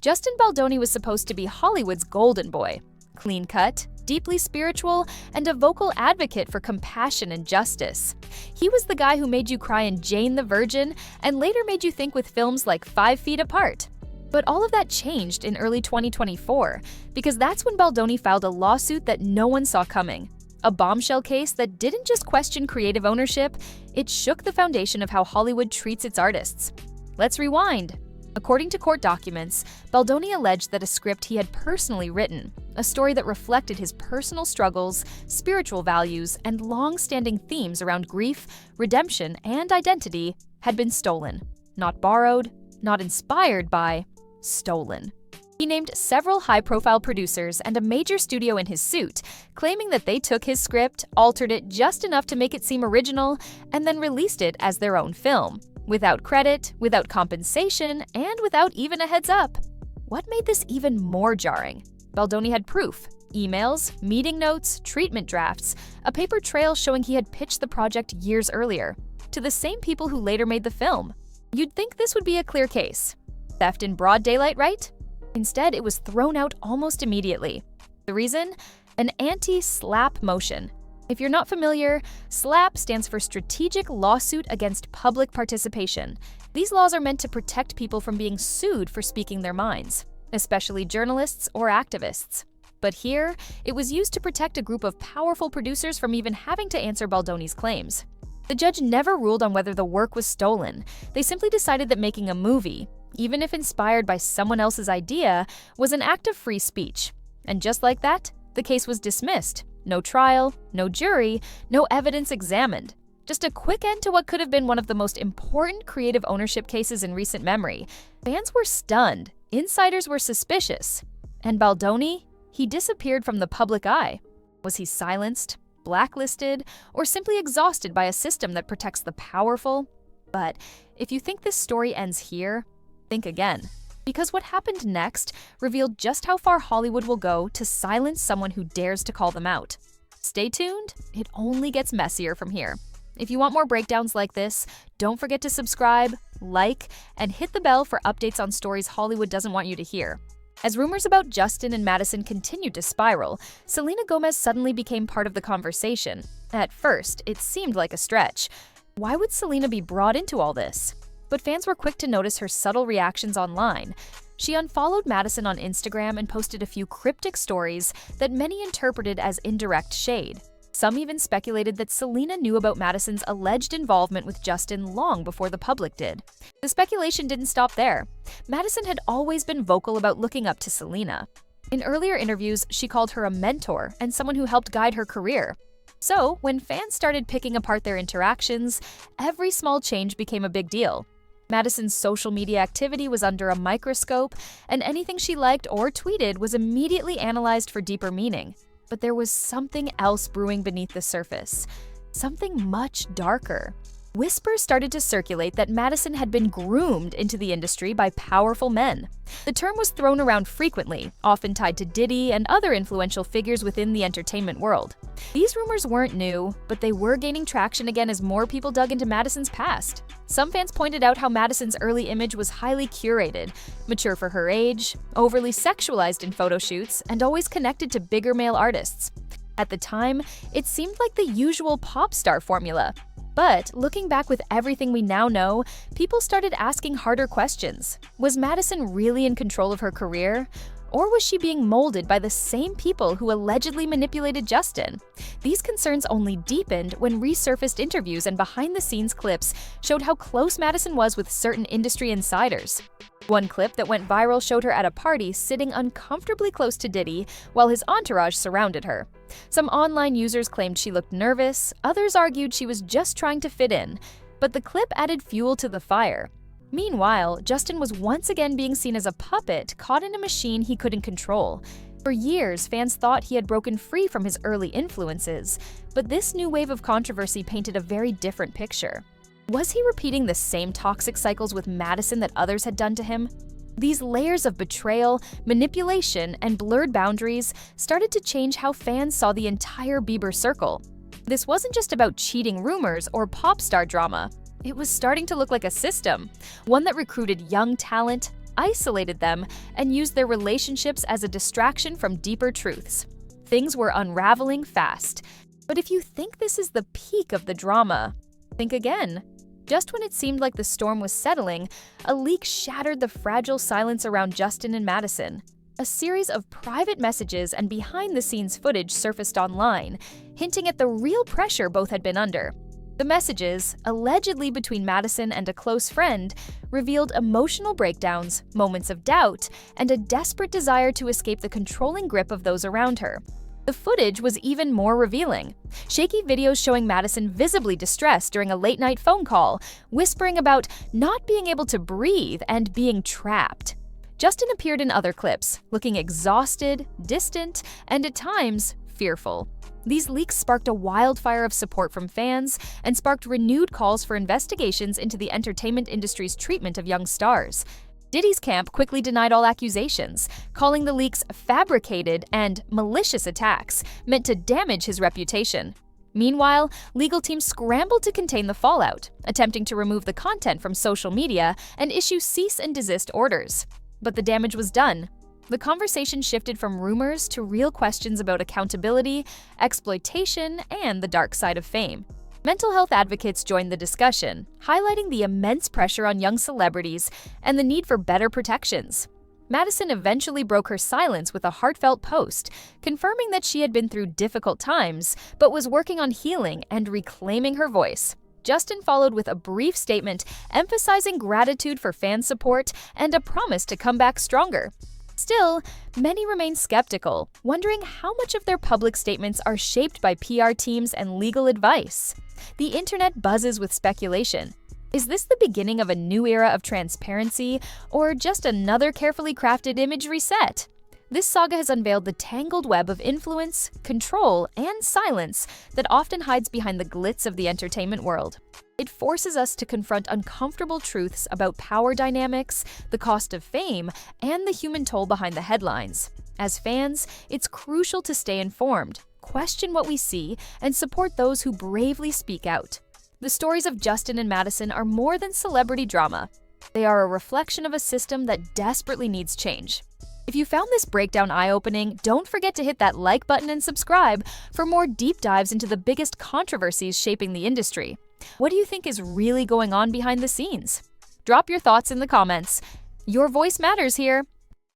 Justin Baldoni was supposed to be Hollywood's golden boy. Clean-cut, deeply spiritual, and a vocal advocate for compassion and justice. He was the guy who made you cry in Jane the Virgin and later made you think with films like 5 Feet Apart. But all of that changed in early 2024, because that's when Baldoni filed a lawsuit that no one saw coming. A bombshell case that didn't just question creative ownership, it shook the foundation of how Hollywood treats its artists. Let's rewind. According to court documents, Baldoni alleged that a script he had personally written, a story that reflected his personal struggles, spiritual values, and long-standing themes around grief, redemption, and identity, had been stolen. Not borrowed, not inspired by, stolen. He named several high-profile producers and a major studio in his suit, claiming that they took his script, altered it just enough to make it seem original, and then released it as their own film. Without credit, without compensation, and without even a heads up. What made this even more jarring? Baldoni had proof: emails, meeting notes, treatment drafts, a paper trail showing he had pitched the project years earlier, to the same people who later made the film. You'd think this would be a clear case. Theft in broad daylight, right? Instead, it was thrown out almost immediately. The reason? An anti-SLAPP motion. If you're not familiar, SLAPP stands for Strategic Lawsuit Against Public Participation. These laws are meant to protect people from being sued for speaking their minds, especially journalists or activists. But here, it was used to protect a group of powerful producers from even having to answer Baldoni's claims. The judge never ruled on whether the work was stolen. They simply decided that making a movie, even if inspired by someone else's idea, was an act of free speech. And just like that, the case was dismissed. No trial, no jury, no evidence examined. Just a quick end to what could have been one of the most important creative ownership cases in recent memory. Fans were stunned, insiders were suspicious. And Baldoni? He disappeared from the public eye. Was he silenced, blacklisted, or simply exhausted by a system that protects the powerful? But if you think this story ends here, think again. Because what happened next revealed just how far Hollywood will go to silence someone who dares to call them out. Stay tuned, it only gets messier from here. If you want more breakdowns like this, don't forget to subscribe, like, and hit the bell for updates on stories Hollywood doesn't want you to hear. As rumors about Justin and Madison continued to spiral, Selena Gomez suddenly became part of the conversation. At first, it seemed like a stretch. Why would Selena be brought into all this? But fans were quick to notice her subtle reactions online. She unfollowed Madison on Instagram and posted a few cryptic stories that many interpreted as indirect shade. Some even speculated that Selena knew about Madison's alleged involvement with Justin long before the public did. The speculation didn't stop there. Madison had always been vocal about looking up to Selena. In earlier interviews, she called her a mentor and someone who helped guide her career. So, when fans started picking apart their interactions, every small change became a big deal. Madison's social media activity was under a microscope, and anything she liked or tweeted was immediately analyzed for deeper meaning. But there was something else brewing beneath the surface. Something much darker. Whispers started to circulate that Madison had been groomed into the industry by powerful men. The term was thrown around frequently, often tied to Diddy and other influential figures within the entertainment world. These rumors weren't new, but they were gaining traction again as more people dug into Madison's past. Some fans pointed out how Madison's early image was highly curated, mature for her age, overly sexualized in photo shoots, and always connected to bigger male artists. At the time, it seemed like the usual pop star formula. But looking back with everything we now know, people started asking harder questions. Was Madison really in control of her career? Or was she being molded by the same people who allegedly manipulated Justin? These concerns only deepened when resurfaced interviews and behind-the-scenes clips showed how close Madison was with certain industry insiders. One clip that went viral showed her at a party sitting uncomfortably close to Diddy while his entourage surrounded her. Some online users claimed she looked nervous, others argued she was just trying to fit in, but the clip added fuel to the fire. Meanwhile, Justin was once again being seen as a puppet caught in a machine he couldn't control. For years, fans thought he had broken free from his early influences, but this new wave of controversy painted a very different picture. Was he repeating the same toxic cycles with Madison that others had done to him? These layers of betrayal, manipulation, and blurred boundaries started to change how fans saw the entire Bieber circle. This wasn't just about cheating rumors or pop star drama. It was starting to look like a system, one that recruited young talent, isolated them, and used their relationships as a distraction from deeper truths. Things were unraveling fast. But if you think this is the peak of the drama, think again. Just when it seemed like the storm was settling, a leak shattered the fragile silence around Justin and Madison. A series of private messages and behind-the-scenes footage surfaced online, hinting at the real pressure both had been under. The messages, allegedly between Madison and a close friend, revealed emotional breakdowns, moments of doubt, and a desperate desire to escape the controlling grip of those around her. The footage was even more revealing. Shaky videos showing Madison visibly distressed during a late-night phone call, whispering about not being able to breathe and being trapped. Justin appeared in other clips, looking exhausted, distant, and at times, fearful. These leaks sparked a wildfire of support from fans and sparked renewed calls for investigations into the entertainment industry's treatment of young stars. Diddy's camp quickly denied all accusations, calling the leaks fabricated and malicious attacks meant to damage his reputation. Meanwhile, legal teams scrambled to contain the fallout, attempting to remove the content from social media and issue cease and desist orders. But the damage was done. The conversation shifted from rumors to real questions about accountability, exploitation, and the dark side of fame. Mental health advocates joined the discussion, highlighting the immense pressure on young celebrities and the need for better protections. Madison eventually broke her silence with a heartfelt post, confirming that she had been through difficult times, but was working on healing and reclaiming her voice. Justin followed with a brief statement emphasizing gratitude for fan support and a promise to come back stronger. Still, many remain skeptical, wondering how much of their public statements are shaped by PR teams and legal advice. The internet buzzes with speculation. Is this the beginning of a new era of transparency, or just another carefully crafted image reset? This saga has unveiled the tangled web of influence, control, and silence that often hides behind the glitz of the entertainment world. It forces us to confront uncomfortable truths about power dynamics, the cost of fame, and the human toll behind the headlines. As fans, it's crucial to stay informed, question what we see, and support those who bravely speak out. The stories of Justin and Madison are more than celebrity drama. They are a reflection of a system that desperately needs change. If you found this breakdown eye-opening, don't forget to hit that like button and subscribe for more deep dives into the biggest controversies shaping the industry. What do you think is really going on behind the scenes? Drop your thoughts in the comments. Your voice matters here.